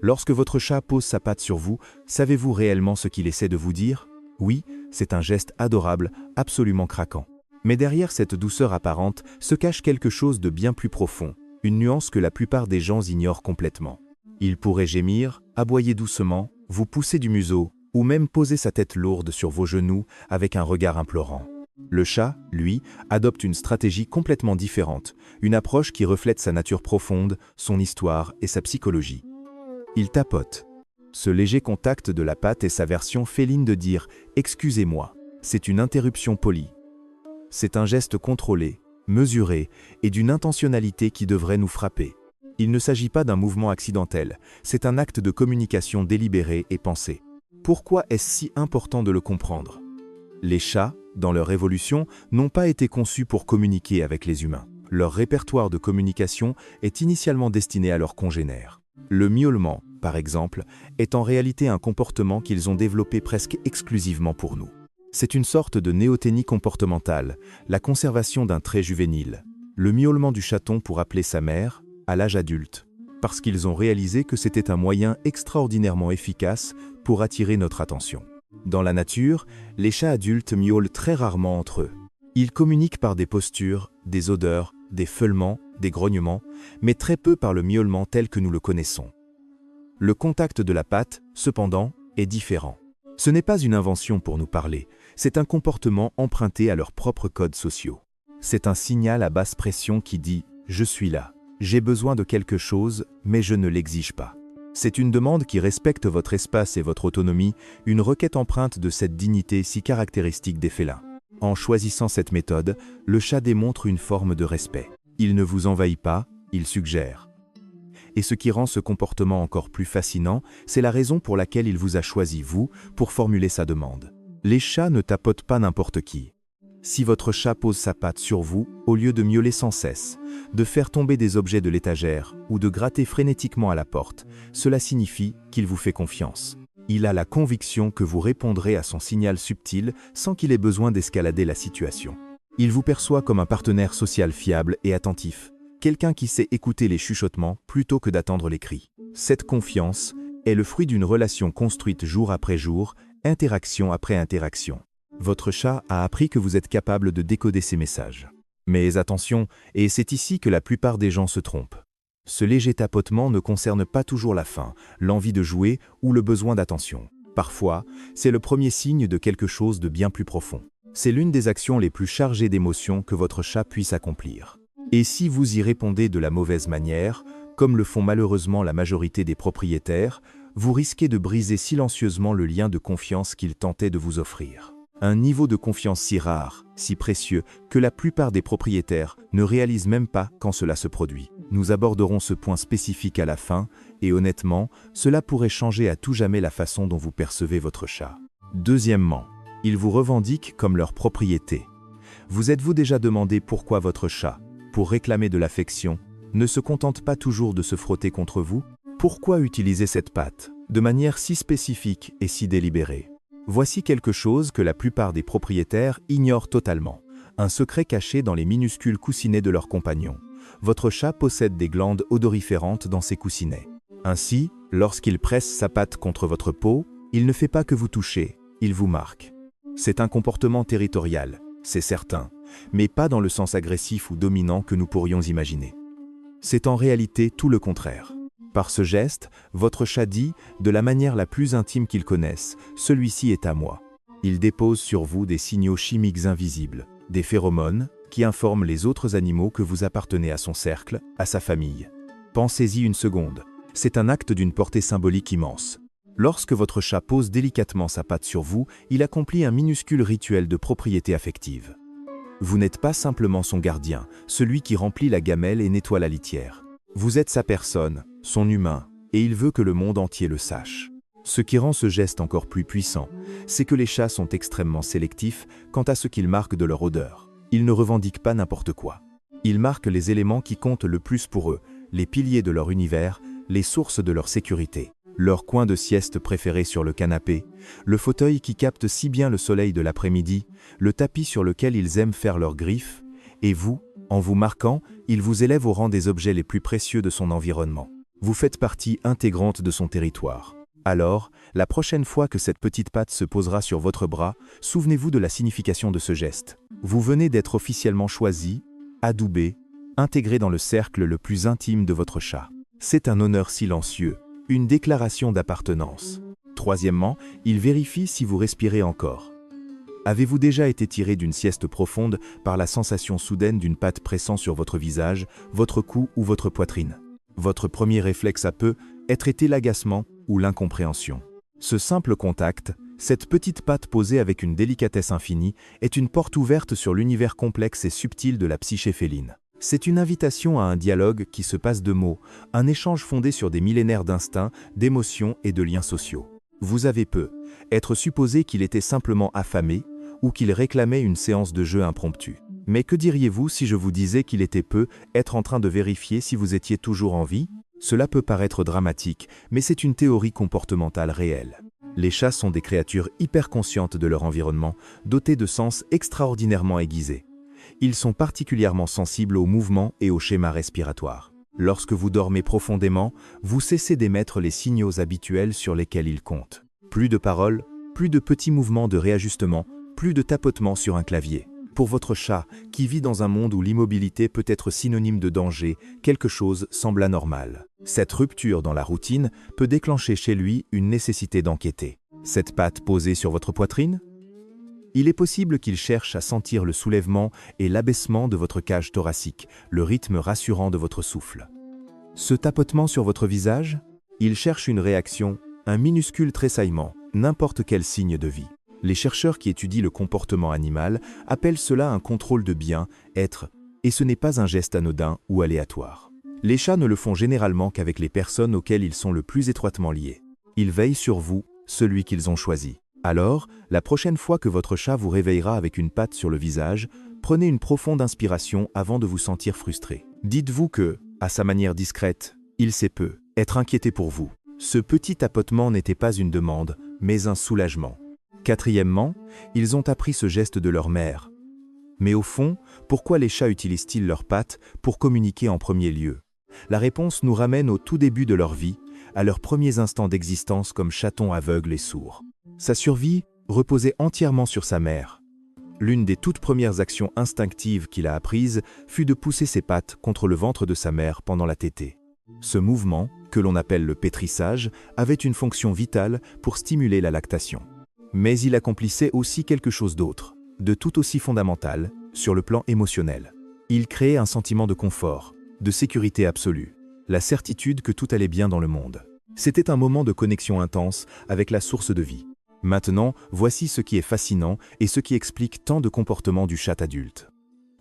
Lorsque votre chat pose sa patte sur vous, savez-vous réellement ce qu'il essaie de vous dire? Oui, c'est un geste adorable, absolument craquant. Mais derrière cette douceur apparente se cache quelque chose de bien plus profond, une nuance que la plupart des gens ignorent complètement. Il pourrait gémir, aboyer doucement, vous pousser du museau, ou même poser sa tête lourde sur vos genoux avec un regard implorant. Le chat, lui, adopte une stratégie complètement différente, une approche qui reflète sa nature profonde, son histoire et sa psychologie. Il tapote. Ce léger contact de la patte est sa version féline de dire « excusez-moi ». C'est une interruption polie. C'est un geste contrôlé, mesuré et d'une intentionnalité qui devrait nous frapper. Il ne s'agit pas d'un mouvement accidentel, c'est un acte de communication délibéré et pensé. Pourquoi est-ce si important de le comprendre? Les chats, dans leur évolution, n'ont pas été conçus pour communiquer avec les humains. Leur répertoire de communication est initialement destiné à leurs congénères. Le miaulement, par exemple, est en réalité un comportement qu'ils ont développé presque exclusivement pour nous. C'est une sorte de néoténie comportementale, la conservation d'un trait juvénile. Le miaulement du chaton pour appeler sa mère, à l'âge adulte, parce qu'ils ont réalisé que c'était un moyen extraordinairement efficace pour attirer notre attention. Dans la nature, les chats adultes miaulent très rarement entre eux. Ils communiquent par des postures, des odeurs, des feulements, des grognements, mais très peu par le miaulement tel que nous le connaissons. Le contact de la patte, cependant, est différent. Ce n'est pas une invention pour nous parler, c'est un comportement emprunté à leurs propres codes sociaux. C'est un signal à basse pression qui dit « je suis là, j'ai besoin de quelque chose, mais je ne l'exige pas ». C'est une demande qui respecte votre espace et votre autonomie, une requête empreinte de cette dignité si caractéristique des félins. En choisissant cette méthode, le chat démontre une forme de respect. Il ne vous envahit pas, il suggère. Et ce qui rend ce comportement encore plus fascinant, c'est la raison pour laquelle il vous a choisi, vous, pour formuler sa demande. Les chats ne tapotent pas n'importe qui. Si votre chat pose sa patte sur vous, au lieu de miauler sans cesse, de faire tomber des objets de l'étagère ou de gratter frénétiquement à la porte, cela signifie qu'il vous fait confiance. Il a la conviction que vous répondrez à son signal subtil sans qu'il ait besoin d'escalader la situation. Il vous perçoit comme un partenaire social fiable et attentif, quelqu'un qui sait écouter les chuchotements plutôt que d'attendre les cris. Cette confiance est le fruit d'une relation construite jour après jour, interaction après interaction. Votre chat a appris que vous êtes capable de décoder ces messages. Mais attention, et c'est ici que la plupart des gens se trompent. Ce léger tapotement ne concerne pas toujours la faim, l'envie de jouer ou le besoin d'attention. Parfois, c'est le premier signe de quelque chose de bien plus profond. C'est l'une des actions les plus chargées d'émotions que votre chat puisse accomplir. Et si vous y répondez de la mauvaise manière, comme le font malheureusement la majorité des propriétaires, vous risquez de briser silencieusement le lien de confiance qu'il tentait de vous offrir. Un niveau de confiance si rare, si précieux, que la plupart des propriétaires ne réalisent même pas quand cela se produit. Nous aborderons ce point spécifique à la fin, et honnêtement, cela pourrait changer à tout jamais la façon dont vous percevez votre chat. Deuxièmement, ils vous revendiquent comme leur propriété. Vous êtes-vous déjà demandé pourquoi votre chat, pour réclamer de l'affection, ne se contente pas toujours de se frotter contre vous? Pourquoi utiliser cette patte, de manière si spécifique et si délibérée? Voici quelque chose que la plupart des propriétaires ignorent totalement. Un secret caché dans les minuscules coussinets de leurs compagnons. Votre chat possède des glandes odoriférantes dans ses coussinets. Ainsi, lorsqu'il presse sa patte contre votre peau, il ne fait pas que vous toucher, il vous marque. C'est un comportement territorial, c'est certain, mais pas dans le sens agressif ou dominant que nous pourrions imaginer. C'est en réalité tout le contraire. Par ce geste, votre chat dit, de la manière la plus intime qu'il connaisse, « celui-ci est à moi ». Il dépose sur vous des signaux chimiques invisibles, des phéromones, qui informent les autres animaux que vous appartenez à son cercle, à sa famille. Pensez-y une seconde. C'est un acte d'une portée symbolique immense. Lorsque votre chat pose délicatement sa patte sur vous, il accomplit un minuscule rituel de propriété affective. Vous n'êtes pas simplement son gardien, celui qui remplit la gamelle et nettoie la litière. Vous êtes sa personne, son humain, et il veut que le monde entier le sache. Ce qui rend ce geste encore plus puissant, c'est que les chats sont extrêmement sélectifs quant à ce qu'ils marquent de leur odeur. Ils ne revendiquent pas n'importe quoi. Ils marquent les éléments qui comptent le plus pour eux, les piliers de leur univers, les sources de leur sécurité, leur coin de sieste préféré sur le canapé, le fauteuil qui capte si bien le soleil de l'après-midi, le tapis sur lequel ils aiment faire leurs griffes, et vous, en vous marquant, il vous élève au rang des objets les plus précieux de son environnement. Vous faites partie intégrante de son territoire. Alors, la prochaine fois que cette petite patte se posera sur votre bras, souvenez-vous de la signification de ce geste. Vous venez d'être officiellement choisi, adoubé, intégré dans le cercle le plus intime de votre chat. C'est un honneur silencieux, une déclaration d'appartenance. Troisièmement, il vérifie si vous respirez encore. Avez-vous déjà été tiré d'une sieste profonde par la sensation soudaine d'une patte pressant sur votre visage, votre cou ou votre poitrine? Votre premier réflexe peut être été l'agacement ou l'incompréhension. Ce simple contact, cette petite patte posée avec une délicatesse infinie, est une porte ouverte sur l'univers complexe et subtil de la psyché féline. C'est une invitation à un dialogue qui se passe de mots, un échange fondé sur des millénaires d'instincts, d'émotions et de liens sociaux. Vous avez être supposé qu'il était simplement affamé ou qu'il réclamait une séance de jeu impromptue. Mais que diriez-vous si je vous disais qu'il était être en train de vérifier si vous étiez toujours en vie? Cela peut paraître dramatique, mais c'est une théorie comportementale réelle. Les chats sont des créatures hyper conscientes de leur environnement, dotées de sens extraordinairement aiguisés. Ils sont particulièrement sensibles aux mouvements et aux schémas respiratoires. Lorsque vous dormez profondément, vous cessez d'émettre les signaux habituels sur lesquels ils comptent. Plus de paroles, plus de petits mouvements de réajustement, plus de tapotements sur un clavier. Pour votre chat, qui vit dans un monde où l'immobilité peut être synonyme de danger, quelque chose semble anormal. Cette rupture dans la routine peut déclencher chez lui une nécessité d'enquêter. Cette patte posée sur votre poitrine? Il est possible qu'il cherche à sentir le soulèvement et l'abaissement de votre cage thoracique, le rythme rassurant de votre souffle. Ce tapotement sur votre visage? Il cherche une réaction, un minuscule tressaillement, n'importe quel signe de vie. Les chercheurs qui étudient le comportement animal appellent cela un contrôle de bien-être, et ce n'est pas un geste anodin ou aléatoire. Les chats ne le font généralement qu'avec les personnes auxquelles ils sont le plus étroitement liés. Ils veillent sur vous, celui qu'ils ont choisi. Alors, la prochaine fois que votre chat vous réveillera avec une patte sur le visage, prenez une profonde inspiration avant de vous sentir frustré. Dites-vous que, à sa manière discrète, il sait être inquiété pour vous. Ce petit tapotement n'était pas une demande, mais un soulagement. Quatrièmement, ils ont appris ce geste de leur mère. Mais au fond, pourquoi les chats utilisent-ils leurs pattes pour communiquer en premier lieu? La réponse nous ramène au tout début de leur vie, à leurs premiers instants d'existence comme chatons aveugles et sourds. Sa survie reposait entièrement sur sa mère. L'une des toutes premières actions instinctives qu'il a apprises fut de pousser ses pattes contre le ventre de sa mère pendant la tétée. Ce mouvement, que l'on appelle le pétrissage, avait une fonction vitale pour stimuler la lactation. Mais il accomplissait aussi quelque chose d'autre, de tout aussi fondamental, sur le plan émotionnel. Il créait un sentiment de confort, de sécurité absolue, la certitude que tout allait bien dans le monde. C'était un moment de connexion intense avec la source de vie. Maintenant, voici ce qui est fascinant et ce qui explique tant de comportements du chat adulte.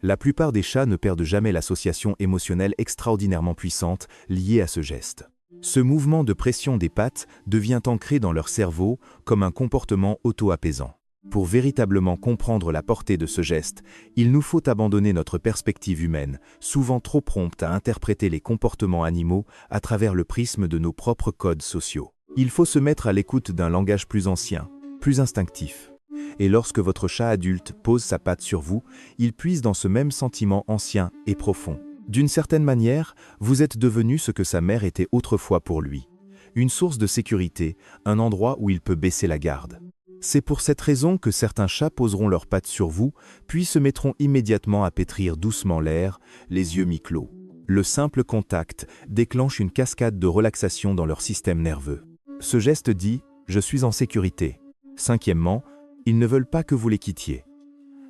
La plupart des chats ne perdent jamais l'association émotionnelle extraordinairement puissante liée à ce geste. Ce mouvement de pression des pattes devient ancré dans leur cerveau comme un comportement auto-apaisant. Pour véritablement comprendre la portée de ce geste, il nous faut abandonner notre perspective humaine, souvent trop prompte à interpréter les comportements animaux à travers le prisme de nos propres codes sociaux. Il faut se mettre à l'écoute d'un langage plus ancien, plus instinctif. Et lorsque votre chat adulte pose sa patte sur vous, il puise dans ce même sentiment ancien et profond. D'une certaine manière, vous êtes devenu ce que sa mère était autrefois pour lui. Une source de sécurité, un endroit où il peut baisser la garde. C'est pour cette raison que certains chats poseront leurs pattes sur vous, puis se mettront immédiatement à pétrir doucement l'air, les yeux mi-clos. Le simple contact déclenche une cascade de relaxation dans leur système nerveux. Ce geste dit « Je suis en sécurité ». Cinquièmement, ils ne veulent pas que vous les quittiez.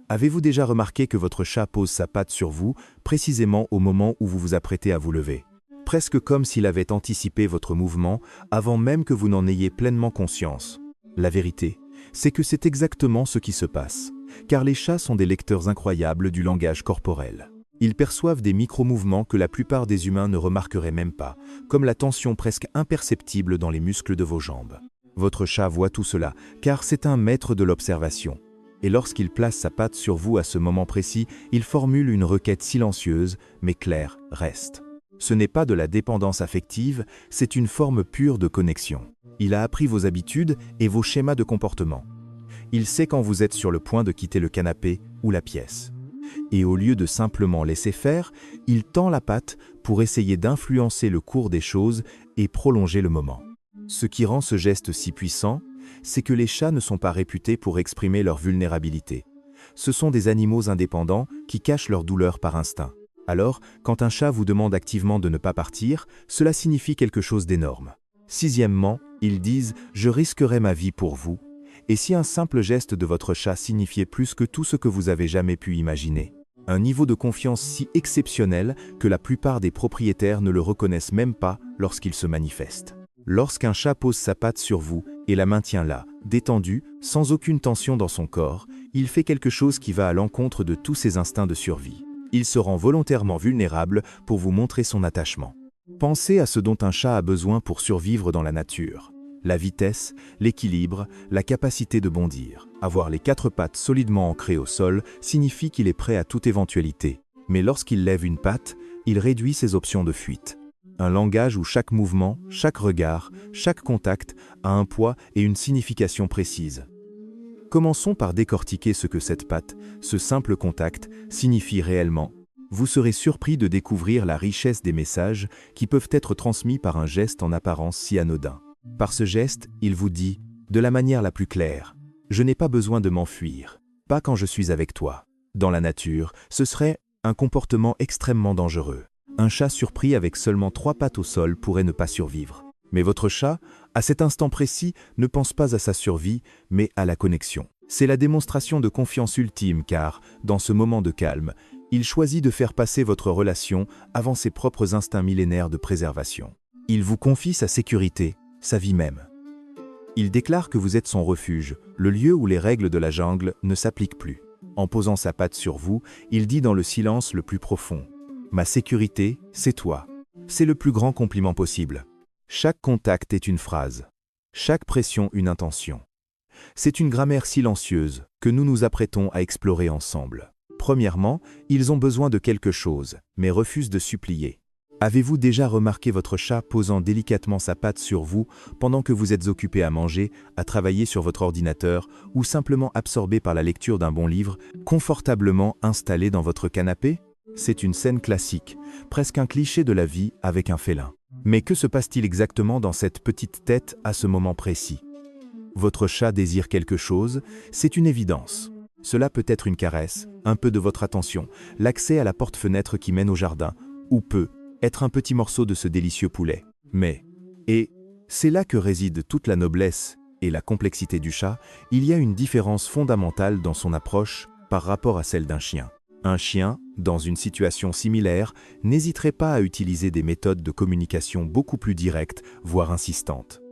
Avez-vous déjà remarqué que votre chat pose sa patte sur vous, précisément au moment où vous vous apprêtez à vous lever? Presque comme s'il avait anticipé votre mouvement avant même que vous n'en ayez pleinement conscience. La vérité, c'est que c'est exactement ce qui se passe, car les chats sont des lecteurs incroyables du langage corporel. Ils perçoivent des micro-mouvements que la plupart des humains ne remarqueraient même pas, comme la tension presque imperceptible dans les muscles de vos jambes. Votre chat voit tout cela, car c'est un maître de l'observation. Et lorsqu'il place sa patte sur vous à ce moment précis, il formule une requête silencieuse, mais claire, reste. Ce n'est pas de la dépendance affective, c'est une forme pure de connexion. Il a appris vos habitudes et vos schémas de comportement. Il sait quand vous êtes sur le point de quitter le canapé ou la pièce. et au lieu de simplement laisser faire, il tend la patte pour essayer d'influencer le cours des choses et prolonger le moment. Ce qui rend ce geste si puissant, c'est que les chats ne sont pas réputés pour exprimer leur vulnérabilité. Ce sont des animaux indépendants qui cachent leur douleur par instinct. Alors, quand un chat vous demande activement de ne pas partir, cela signifie quelque chose d'énorme. Sixièmement, ils disent « je risquerai ma vie pour vous ». Et si un simple geste de votre chat signifiait plus que tout ce que vous avez jamais pu imaginer? Un niveau de confiance si exceptionnel que la plupart des propriétaires ne le reconnaissent même pas lorsqu'il se manifeste. Lorsqu'un chat pose sa patte sur vous et la maintient là, détendue, sans aucune tension dans son corps, il fait quelque chose qui va à l'encontre de tous ses instincts de survie. Il se rend volontairement vulnérable pour vous montrer son attachement. Pensez à ce dont un chat a besoin pour survivre dans la nature. La vitesse, l'équilibre, la capacité de bondir. Avoir les quatre pattes solidement ancrées au sol signifie qu'il est prêt à toute éventualité. Mais lorsqu'il lève une patte, il réduit ses options de fuite. Un langage où chaque mouvement, chaque regard, chaque contact a un poids et une signification précise. Commençons par décortiquer ce que cette patte, ce simple contact, signifie réellement. Vous serez surpris de découvrir la richesse des messages qui peuvent être transmis par un geste en apparence si anodin. Par ce geste, il vous dit, de la manière la plus claire, « Je n'ai pas besoin de m'enfuir, pas quand je suis avec toi. » Dans la nature, ce serait un comportement extrêmement dangereux. Un chat surpris avec seulement 3 pattes au sol pourrait ne pas survivre. Mais votre chat, à cet instant précis, ne pense pas à sa survie, mais à la connexion. C'est la démonstration de confiance ultime car, dans ce moment de calme, il choisit de faire passer votre relation avant ses propres instincts millénaires de préservation. Il vous confie sa sécurité, sa vie même. Il déclare que vous êtes son refuge, le lieu où les règles de la jungle ne s'appliquent plus. En posant sa patte sur vous, il dit dans le silence le plus profond « Ma sécurité, c'est toi ». C'est le plus grand compliment possible. Chaque contact est une phrase, chaque pression une intention. C'est une grammaire silencieuse que nous nous apprêtons à explorer ensemble. Premièrement, ils ont besoin de quelque chose, mais refusent de supplier. Avez-vous déjà remarqué votre chat posant délicatement sa patte sur vous pendant que vous êtes occupé à manger, à travailler sur votre ordinateur ou simplement absorbé par la lecture d'un bon livre, confortablement installé dans votre canapé? C'est une scène classique, presque un cliché de la vie avec un félin. Mais que se passe-t-il exactement dans cette petite tête à ce moment précis? Votre chat désire quelque chose, c'est une évidence. Cela peut être une caresse, un peu de votre attention, l'accès à la porte-fenêtre qui mène au jardin, ou peut être un petit morceau de ce délicieux poulet. Et c'est là que réside toute la noblesse et la complexité du chat, il y a une différence fondamentale dans son approche par rapport à celle d'un chien. Un chien, dans une situation similaire, n'hésiterait pas à utiliser des méthodes de communication beaucoup plus directes, voire insistantes.